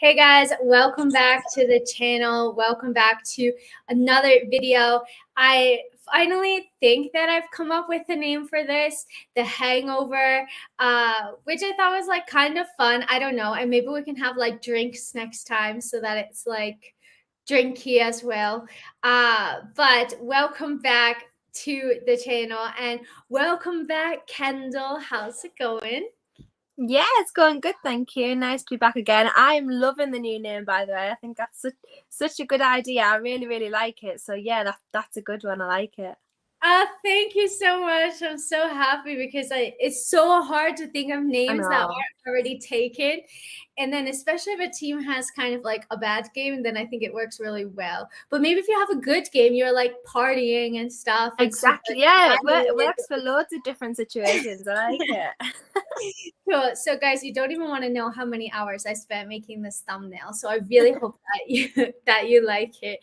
Hey guys, welcome back to the channel. Welcome back to another video. I finally think that I've come up with a name for this, The Hangover, which I thought was like kind of fun. I don't know. And maybe we can have like drinks next time so that it's like drinky as well. But welcome back to the channel and welcome back, Kendall. How's it going? Yeah, it's going good, thank you. Nice to be back again. I am loving the new name, by the way. I think that's such a good idea. I really like it. So yeah, that's a good one. I like it. Thank you so much. I'm so happy because it's so hard to think of names that aren't already taken. And then especially if a team has kind of like a bad game, then I think it works really well. But maybe if you have a good game, you're like partying and stuff. Exactly. Yeah, it works for loads of different situations. I like it. Cool. So guys, you don't even want to know how many hours I spent making this thumbnail. So I really hope that you like it.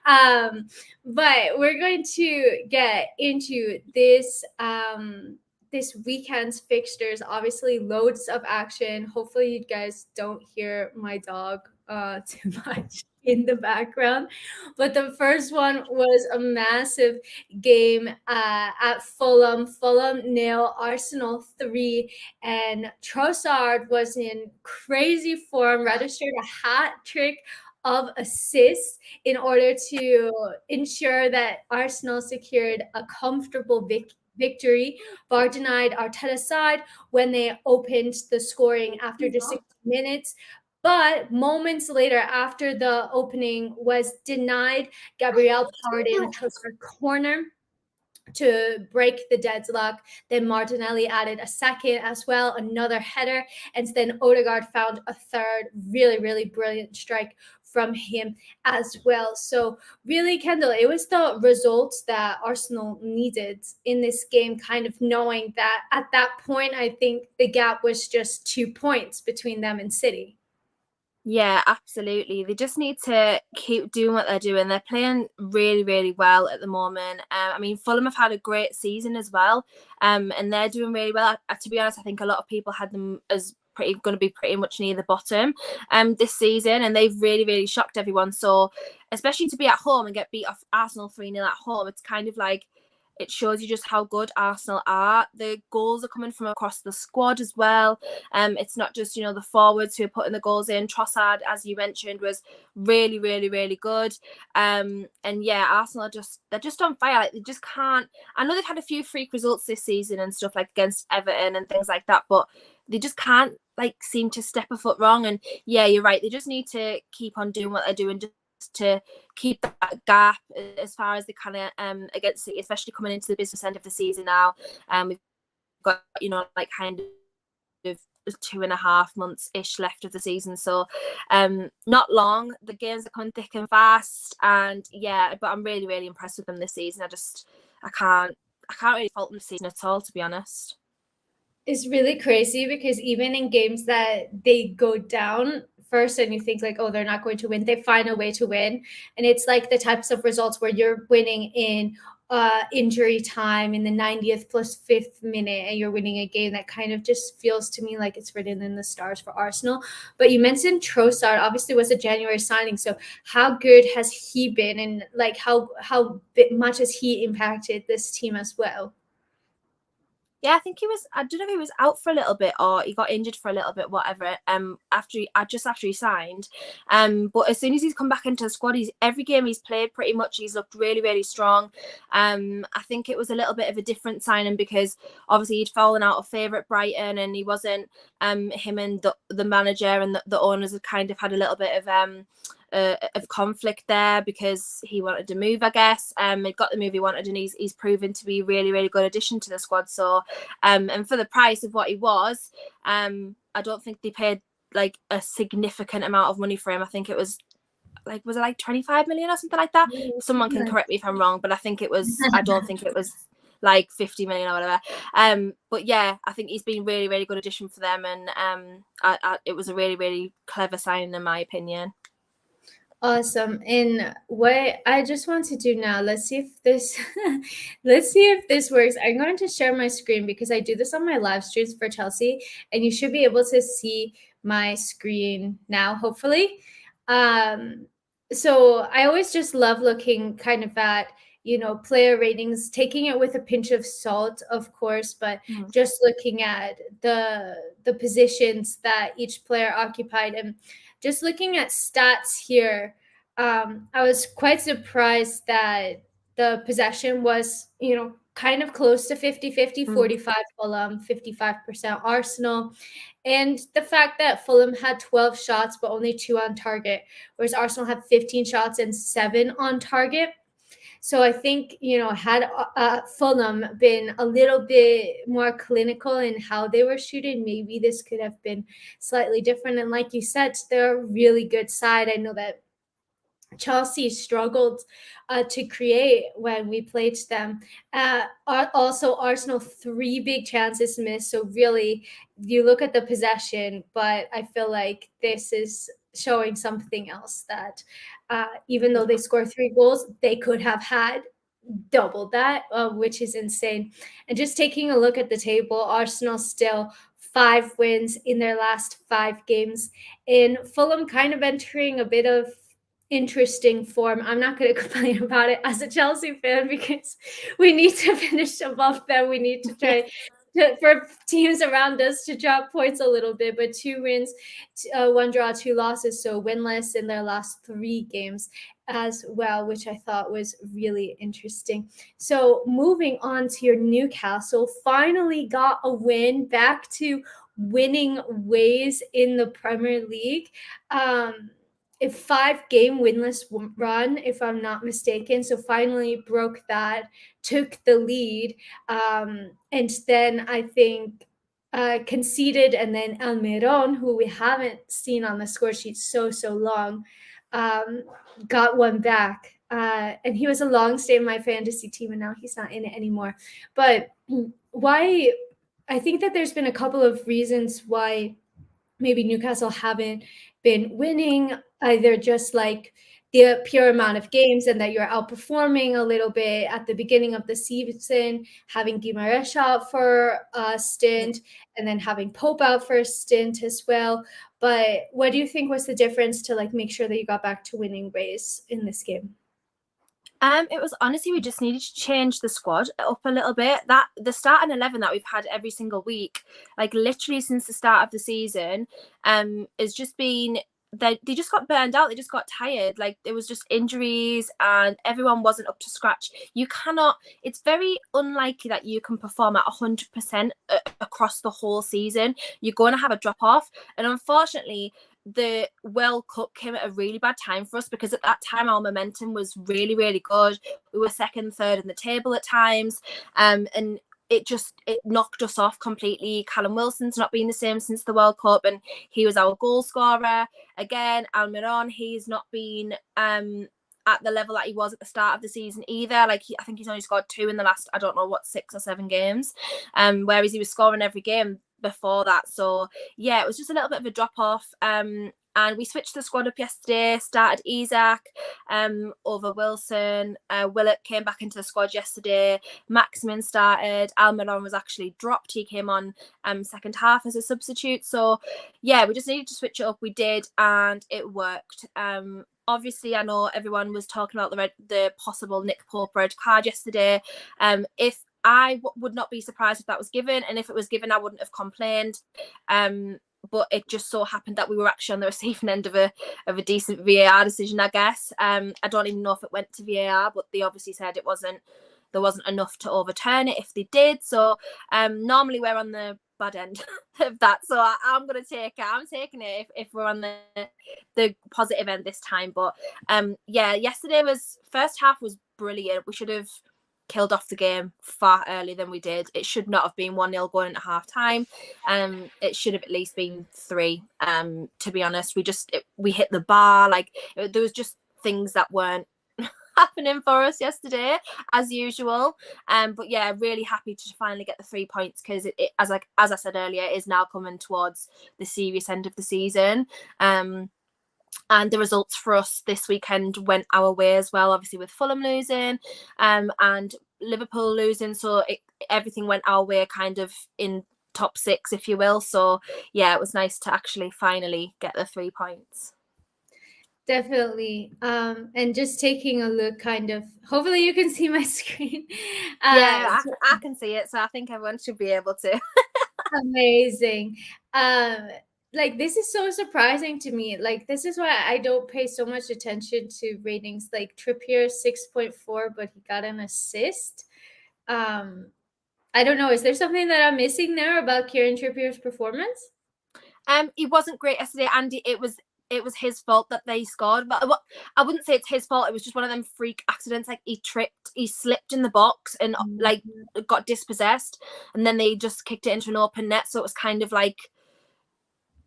But we're going to get into this this weekend's fixtures. Obviously, loads of action. Hopefully, you guys don't hear my dog too much in the background. But the first one was a massive game at Fulham. Fulham 0, Arsenal 3, and Trossard was in crazy form, registered a hat trick of assists in order to ensure that Arsenal secured a comfortable victory. VAR denied Arteta's side when they opened the scoring after just 60 minutes. But moments later, after the opening was denied, Gabriel powered in a Trossard corner to break the deadlock. Then Martinelli added a second as well, another header, and then Odegaard found a third really brilliant strike from him as well. So really, Kendall, it was the results that Arsenal needed in this game, kind of knowing that at that point, I think the gap was just 2 points between them and City. Yeah, absolutely. They just need to keep doing what they're doing. They're playing really well at the moment. I mean, Fulham have had a great season as well, and they're doing really well. To be honest, I think a lot of people had them as going to be pretty much near the bottom this season, and they've really shocked everyone. So, especially to be at home and get beat off Arsenal 3-0 at home, it's kind of like it shows you just how good Arsenal are. The goals are coming from across the squad as well. It's not just, the forwards who are putting the goals in. Trossard, as you mentioned, was really good. And yeah, Arsenal they're just on fire. Like, they just can't. I know they've had a few freak results this season and stuff, like against Everton and things like that, but they just can't seem to step a foot wrong. And yeah, you're right. They just need to keep on doing what they're doing, to keep that gap as far as they can against City, especially coming into the business end of the season now. We've got kind of 2.5 months ish left of the season, so not long. The games are coming thick and fast, and yeah, but I'm really impressed with them this season. I can't really fault them this season at all, to be honest. It's really crazy because even in games that they go down first and you think like, oh, they're not going to win, they find a way to win. And it's like the types of results where you're winning in injury time in the 90th plus 5th minute, and you're winning a game that kind of just feels to me like it's written in the stars for Arsenal. But you mentioned Trossard obviously was a January signing. So how good has he been, and like how much has he impacted this team as well? Yeah, I think I don't know if he was out for a little bit or he got injured for a little bit, whatever, after he signed. But as soon as he's come back into the squad, every game he's played pretty much, he's looked really strong. I think it was a little bit of a different signing because obviously he'd fallen out of favour at Brighton, and he wasn't, him and the manager and the owners had kind of had a little bit of conflict there because he wanted to move, I guess. He got the move he wanted, and he's proven to be a really good addition to the squad. So and for the price of what he was, I don't think they paid like a significant amount of money for him. I think it was it 25 million or something like that? Someone can correct me if I'm wrong, but I don't think it was like 50 million or whatever. But yeah, I think he's been really good addition for them, and it was a really clever signing in my opinion. Awesome. And what I just want to do now, let's see if this let's see if this works. I'm going to share my screen because I do this on my live streams for Chelsea, and you should be able to see my screen now, hopefully. So I always just love looking kind of at, player ratings, taking it with a pinch of salt, of course, but just looking at the positions that each player occupied, and just looking at stats here. I was quite surprised that the possession was, kind of close to 50-50, 45 Fulham, 55% Arsenal. And the fact that Fulham had 12 shots, but only 2 on target, whereas Arsenal had 15 shots and 7 on target. So I think, had Fulham been a little bit more clinical in how they were shooting, maybe this could have been slightly different. And like you said, they're a really good side. I know that Chelsea struggled to create when we played them. Also, Arsenal 3 big chances missed. So really, you look at the possession, but I feel like this is showing something else, that even though they scored 3 goals, they could have had double that, which is insane. And just taking a look at the table, Arsenal still 5 wins in their last 5 games, and Fulham kind of entering a bit of interesting form. I'm not going to complain about it as a Chelsea fan, because we need to finish above them. We need to try for teams around us to drop points a little bit, but 2 wins, 1 draw, 2 losses, so winless in their last 3 games as well, which I thought was really interesting. So moving on to your Newcastle, finally got a win, back to winning ways in the Premier League. A 5-game winless run, if I'm not mistaken. So finally broke that, took the lead, and then I think conceded, and then Almiron, who we haven't seen on the score sheet so long, got one back. And he was a long stay in my fantasy team, and now he's not in it anymore. But why? I think that there's been a couple of reasons why maybe Newcastle haven't been winning, either just like the pure amount of games, and that you're outperforming a little bit at the beginning of the season, having Guimaraes out for a stint, and then having Pope out for a stint as well. But what do you think was the difference to like make sure that you got back to winning ways in this game? It was honestly, we just needed to change the squad up a little bit. That the starting 11 that we've had every single week, like literally since the start of the season, has just been they just got burned out. They just got tired. Like there was just injuries, and everyone wasn't up to scratch. You cannot. It's very unlikely that you can perform at 100% across the whole season. You're going to have a drop off, and unfortunately, the World Cup came at a really bad time for us, because at that time our momentum was really, really good. We were second, third in the table at times, and it knocked us off completely. Callum Wilson's not been the same since the World Cup, and he was our goal scorer. Again, Almiron, he's not been at the level that he was at the start of the season either. Like I think he's only scored 2 in the last, I don't know what, 6 or 7 games, whereas he was scoring every game before that. So yeah, it was just a little bit of a drop off. And we switched the squad up yesterday, started Isak over Wilson. Willett came back into the squad yesterday. Maximin started. Almiron was actually dropped. He came on second half as a substitute. So yeah, we just needed to switch it up. We did, and it worked. Obviously, I know everyone was talking about the possible Nick Pope red card yesterday. If I would not be surprised if that was given, and if it was given, I wouldn't have complained. But it just so happened that we were actually on the receiving end of a decent VAR decision, I guess. I don't even know if it went to VAR, but they obviously said there wasn't enough to overturn it if they did. So normally we're on the bad end of that, so I'm gonna take it. I'm taking it if we're on the positive end this time. But yeah, yesterday was first half was brilliant. We should have killed off the game far earlier than we did. It should not have been 1-0 going into half time. It should have at least been 3. To be honest, we hit the bar. Like there was just things that weren't happening for us yesterday as usual. But yeah, really happy to finally get the 3 points, because it as I said earlier, it is now coming towards the serious end of the season. And the results for us this weekend went our way as well, obviously with Fulham losing and Liverpool losing. So everything went our way kind of in top 6, if you will. So yeah, it was nice to actually finally get the 3 points. Definitely. And just taking a look, kind of, hopefully you can see my screen. Yeah, I can see it, so I think everyone should be able to. Amazing. Like, this is so surprising to me. Like, this is why I don't pay so much attention to ratings. Like, Trippier 6.4, but he got an assist. I don't know. Is there something that I'm missing there about Kieran Trippier's performance? He wasn't great yesterday, Andy. It was his fault that they scored. But I wouldn't say it's his fault. It was just one of them freak accidents. Like, he slipped in the box and like got dispossessed, and then they just kicked it into an open net. So it was kind of like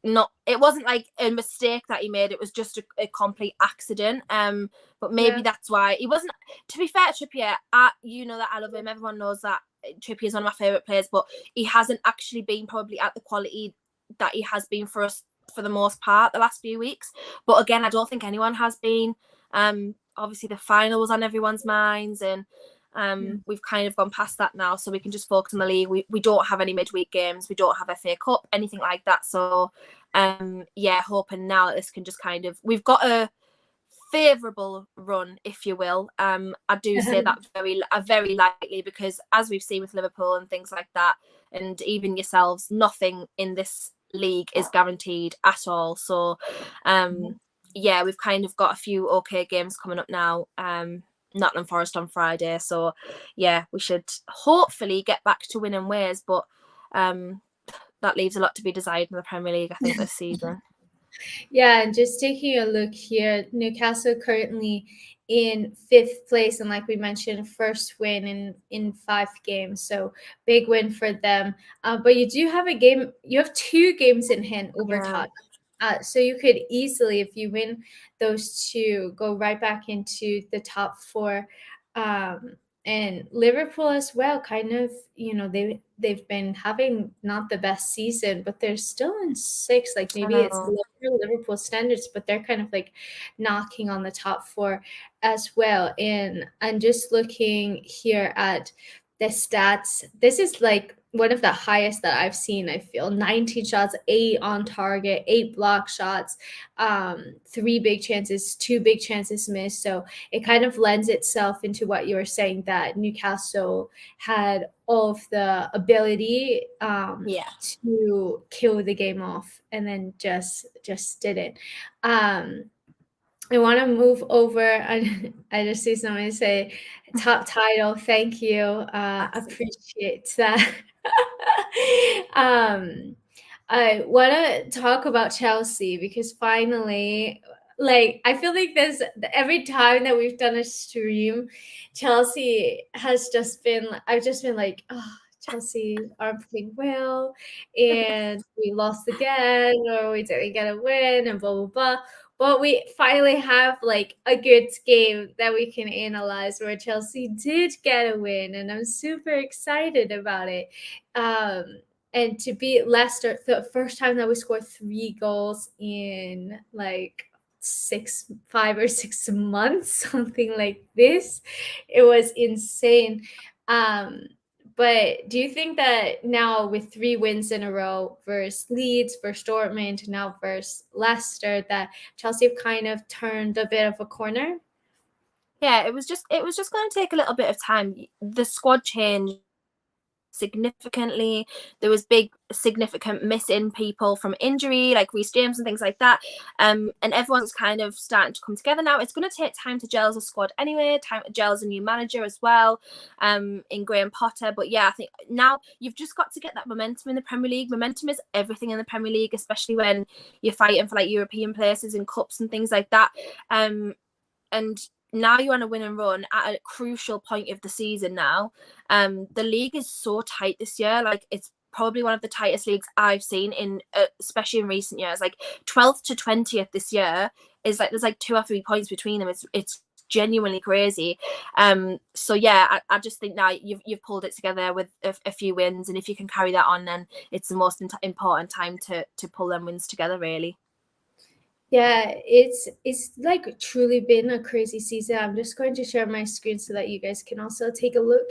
it wasn't like a mistake that he made. It was just a complete accident. But maybe that's why he wasn't. To be fair to Trippier, you know that I love him. Everyone knows that Trippier is one of my favourite players, but he hasn't actually been probably at the quality that he has been for us for the most part the last few weeks. But again, I don't think anyone has been. Obviously the final was on everyone's minds, and we've kind of gone past that now, so we can just focus on the league. We don't have any midweek games, we don't have FA Cup, anything like that. So yeah, hoping now that this can just kind of, we've got a favourable run, if you will. I do say that very lightly, because as we've seen with Liverpool and things like that, and even yourselves, nothing in this league is guaranteed at all. So yeah, we've kind of got a few okay games coming up now. Nottingham Forest on Friday, so yeah, we should hopefully get back to winning ways, but that leaves a lot to be desired in the Premier League, I think, this season. Yeah, and just taking a look here, Newcastle currently in 5th place, and like we mentioned, first win in 5 games, so big win for them. But you have 2 games in hand over Tottenham. So you could easily, if you win those 2, go right back into the top 4. And Liverpool as well, kind of, they've been having not the best season, but they're still in 6th. Like, maybe it's Liverpool standards, but they're kind of like knocking on the top 4 as well. And I'm just looking here at the stats. This is like one of the highest that I've seen. I feel 19 shots, 8 on target, 8 block shots, 3 big chances, 2 big chances missed. So it kind of lends itself into what you were saying, that Newcastle had all of the ability to kill the game off, and then just didn't. I want to move over. I just see somebody say top title. Thank you. Appreciate that. I want to talk about Chelsea, because finally, like, I feel like there's every time that we've done a stream, Chelsea has just been, I've just been like, oh, Chelsea aren't playing well, and we lost again, or we didn't get a win, and blah, blah, blah. But we finally have like a good game that we can analyze, where Chelsea did get a win, and I'm super excited about it. And to beat Leicester, the first time that we scored 3 goals in like 5 or 6 months, something like this. It was insane. But do you think that now, with 3 wins in a row versus Leeds, versus Dortmund, now versus Leicester, that Chelsea have kind of turned a bit of a corner? Yeah, it was just going to take a little bit of time. The squad changed significantly. There was big significant missing people from injury, like Reece James and things like that, and everyone's kind of starting to come together now. It's going to take time to gel as a squad anyway, time to gel as a new manager as well, in Graham Potter. But yeah, I think now you've just got to get that momentum in the Premier League. Momentum is everything in the Premier League, especially when you're fighting for like European places and cups and things like that. And now you're on a win and run at a crucial point of the season now. The league is so tight this year. Like, it's probably one of the tightest leagues I've seen in, especially in recent years. Like 12th to 20th this year is like, there's like 2 or 3 points between them. It's genuinely crazy. So yeah, I just think now you've pulled it together with a few wins, and if you can carry that on, then it's the most important time to pull them wins together, really. Yeah, it's like truly been a crazy season. I'm just going to share my screen so that you guys can also take a look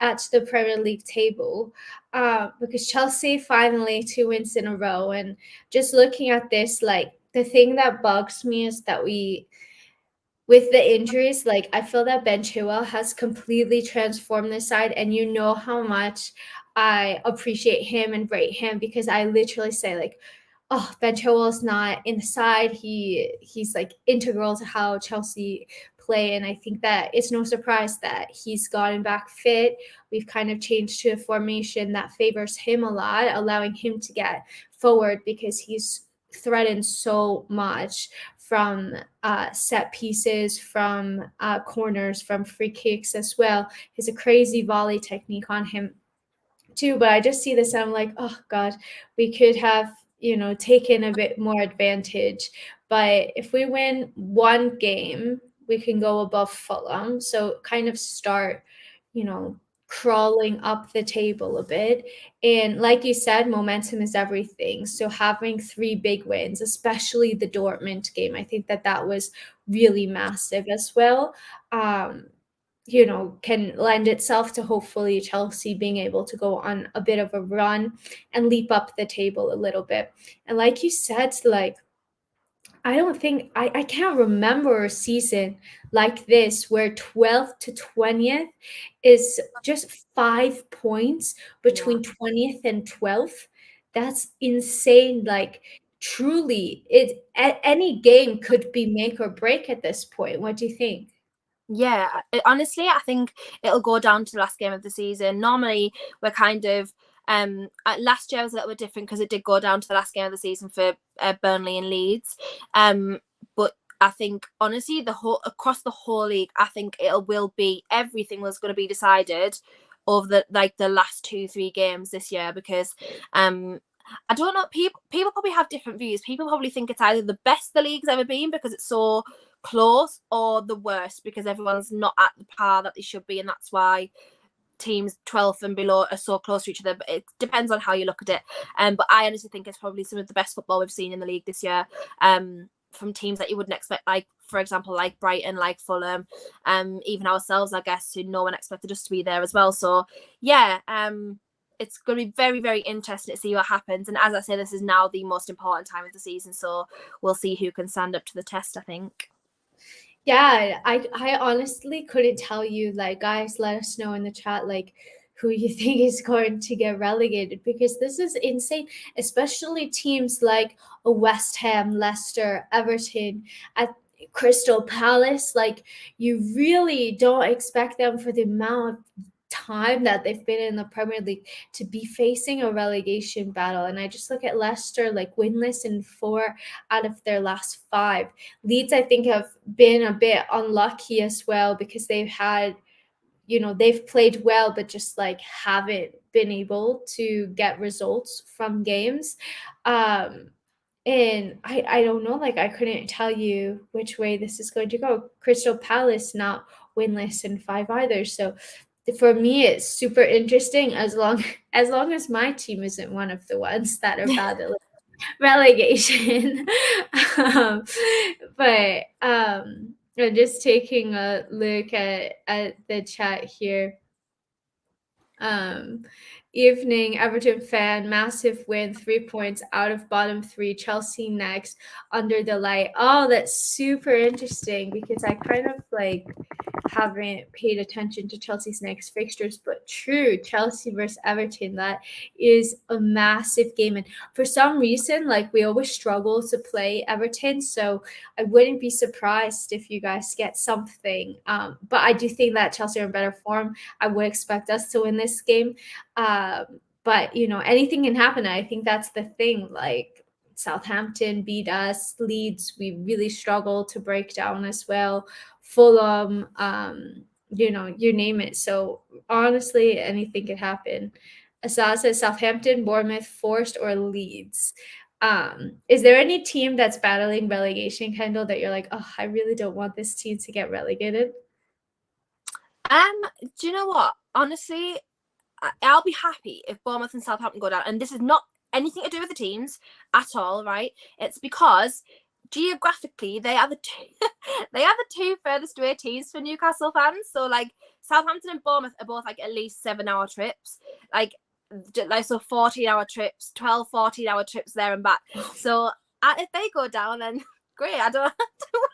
at the Premier League table. Because Chelsea finally 2 wins in a row, and just looking at this, like the thing that bugs me is that we with the injuries, like I feel that Ben Chilwell has completely transformed this side, and you know how much I appreciate him and rate him because I literally say like, oh, Ben Chilwell's not in the side. He's like integral to how Chelsea play, and I think that it's no surprise that he's gotten back fit. We've kind of changed to a formation that favors him a lot, allowing him to get forward because he's threatened so much from set pieces, from corners, from free kicks as well. He has a crazy volley technique on him too. But I just see this and I'm like, oh God, we could have, taken a bit more advantage. But if we win one game, we can go above Fulham. So kind of start, you know, crawling up the table a bit. And like you said, momentum is everything. So having three big wins, especially the Dortmund game, I think that that was really massive as well. Um, can lend itself to hopefully Chelsea being able to go on a bit of a run and leap up the table a little bit. And like you said, like I don't think I can't remember a season like this where 12th to 20th is just 5 points Yeah. between 20th and 12th. That's insane. Like truly, any game could be make or break at this point. What do you think? Yeah, honestly, I think it'll go down to the last game of the season. Normally, we're kind of last year was a little bit different because it did go down to the last game of the season for Burnley and Leeds. But I think honestly, the whole across the whole league, I think it will be everything was going to be decided over the last 2-3 games this year because I don't know. People probably have different views. People probably think it's either the best the league's ever been because it's so close, or the worst because everyone's not at the par that they should be, and that's why teams 12th and below are so close to each other. But it depends on how you look at it. But I honestly think it's probably some of the best football we've seen in the league this year. From teams that you wouldn't expect, like for example, like Brighton, like Fulham, even ourselves, I guess, who no one expected us to be there as well. So yeah, it's going to be very, very interesting to see what happens. And as I say, this is now the most important time of the season, so we'll see who can stand up to the test, I think. Yeah, I honestly couldn't tell you. Like, guys, let us know in the chat, like, who you think is going to get relegated because this is insane, especially teams like a West Ham, Leicester, Everton, at Crystal Palace. Like, you really don't expect them for the amount of time that they've been in the Premier League to be facing a relegation battle. And I just look at Leicester, like winless in 4 out of their last 5. Leeds, I think, have been a bit unlucky as well because they've played well, but just like haven't been able to get results from games. And I don't know, like I couldn't tell you which way this is going to go. Crystal Palace not winless in 5 either. So for me, it's super interesting as long as my team isn't one of the ones that are battling relegation. um, but I'm just taking a look at the chat here. Um, Evening, Everton fan, massive win, 3 points out of bottom 3. Chelsea next, under the light. Oh, that's super interesting because I kind of like haven't paid attention to Chelsea's next fixtures, but true, Chelsea versus Everton, that is a massive game. And for some reason, like we always struggle to play Everton, so I wouldn't be surprised if you guys get something. But I do think that Chelsea are in better form. I would expect us to win this game. But anything can happen. I think that's the thing. Like Southampton beat us, Leeds, we really struggle to break down as well. Fulham, you name it. So honestly, anything could happen. Asad says Southampton, Bournemouth, Forest, or Leeds. Is there any team that's battling relegation, Kendall, that you're like, oh, I really don't want this team to get relegated? Do you know what? Honestly, I'll be happy if Bournemouth and Southampton go down. And this is not anything to do with the teams at all, right? It's because geographically, they are the two furthest away teams for Newcastle fans. So like Southampton and Bournemouth are both like at least 7-hour trips, like so 14-hour trips, 12, 14-hour trips there and back. So if they go down, then great. I don't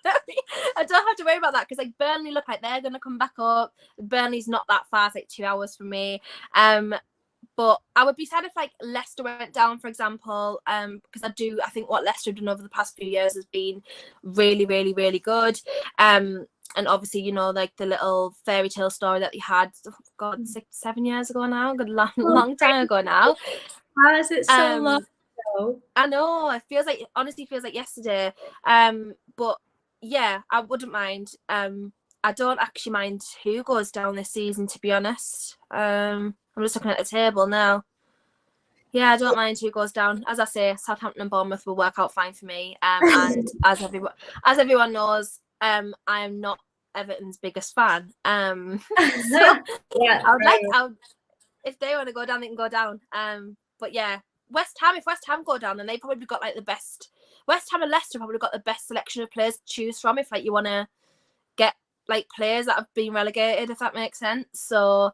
have to worry about that, because like Burnley look like they're gonna come back up. Burnley's not that far; it's like 2 hours from me. But I would be sad if like Leicester went down, for example, because I think what Leicester have done over the past few years has been really, really, really good. And obviously, you know, like the little fairy tale story that they had, oh God, 6-7 years ago now, good long time ago now. How is it so long ago? I know, it honestly feels like yesterday. But yeah, I wouldn't mind. I don't actually mind who goes down this season, to be honest. I'm just looking at the table now. Yeah, I don't mind who goes down. As I say, Southampton and Bournemouth will work out fine for me. And as everyone knows, I am not Everton's biggest fan. So Yeah, if they want to go down, they can go down. But yeah, if West Ham go down, then they probably got like the best. West Ham and Leicester probably got the best selection of players to choose from if like you want to get like players that have been relegated, if that makes sense. So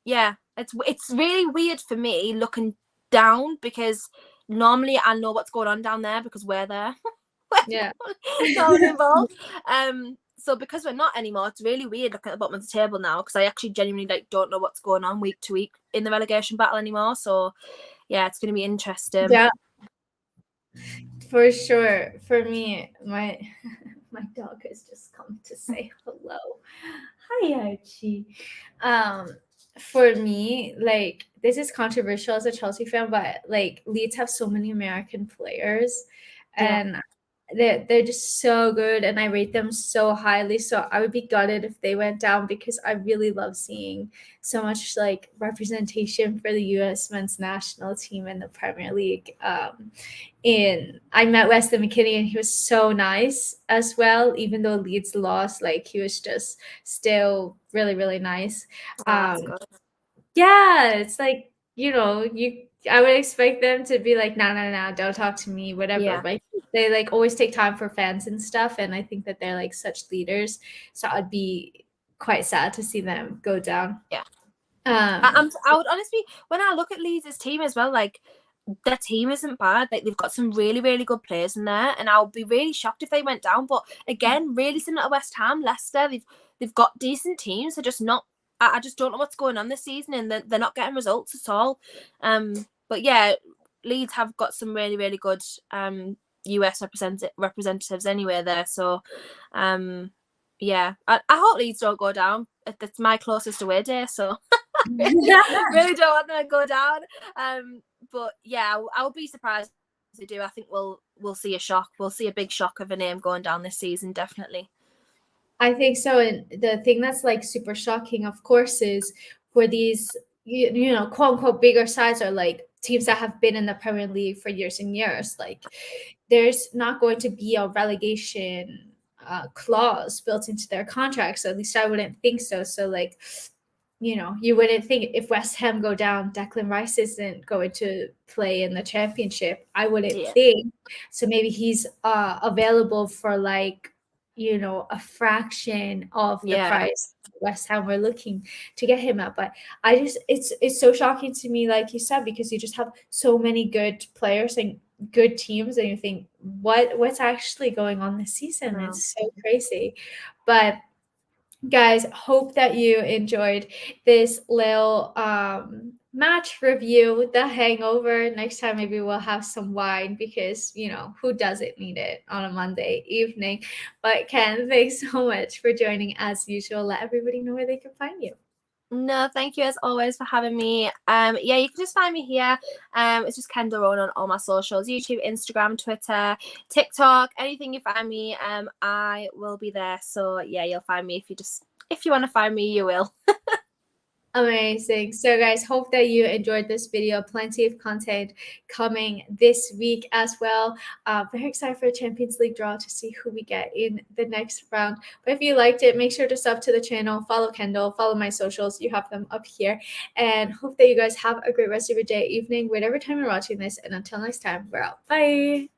yeah, it's really weird for me looking down, because normally I know what's going on down there because we're there. Yeah. Not involved. So because we're not anymore, it's really weird looking at the bottom of the table now, because I actually genuinely like don't know what's going on week to week in the relegation battle anymore. So yeah, it's going to be interesting. Yeah, for sure. For me, my dog has just come to say hello. Hi, Archie. For me, like, this is controversial as a Chelsea fan, but like Leeds have so many American players, and they're just so good, and I rate them so highly. So I would be gutted if they went down, because I really love seeing so much like representation for the U.S. men's national team in the Premier League. And I met Weston McKennie, and he was so nice as well. Even though Leeds lost, like he was just still really, really nice. Yeah, it's like, I would expect them to be like, no, don't talk to me, whatever. Yeah. But they like always take time for fans and stuff, and I think that they're like such leaders. So I'd be quite sad to see them go down. Yeah. I would honestly, when I look at Leeds' team as well, like their team isn't bad. Like they've got some really, really good players in there, and I'll be really shocked if they went down. But again, really similar to West Ham, Leicester, they've got decent teams. They're just not. I just don't know what's going on this season, and they're not getting results at all. But yeah, Leeds have got some really, really good US representatives anyway there. So yeah, I hope Leeds don't go down. It's my closest away day, so really don't want them to go down. But yeah, I'll be surprised if they do. I think we'll see a shock. We'll see a big shock of a name going down this season, definitely. I think so. And the thing that's like super shocking, of course, is for these, quote unquote, bigger sides, or like teams that have been in the Premier League for years and years. Like, there's not going to be a relegation clause built into their contracts. At least I wouldn't think so. So, like, you wouldn't think if West Ham go down, Declan Rice isn't going to play in the championship. I wouldn't think. So maybe he's available for like, a fraction of the price West Ham were looking to get him at. But it's so shocking to me, like you said, because you just have so many good players and good teams, and you think, what's actually going on this season? Wow. It's so crazy. But guys, hope that you enjoyed this little match review, The Hangover. Next time maybe we'll have some wine, because who doesn't need it on a Monday evening. But Ken, thanks so much for joining as usual. Let everybody know where they can find you. No, thank you as always for having me. Yeah, you can just find me here. It's just Kendall Rowan on all my socials: YouTube, Instagram, Twitter, TikTok. Anything you find me, I will be there. So yeah, you'll find me. If you want to find me, you will. Amazing. So guys, hope that you enjoyed this video. Plenty of content coming this week as well. Very excited for a Champions League draw to see who we get in the next round. But if you liked it, make sure to sub to the channel, follow Kendall, follow my socials. You have them up here. And hope that you guys have a great rest of your day, evening, whatever time you're watching this. And until next time, we're out. Bye.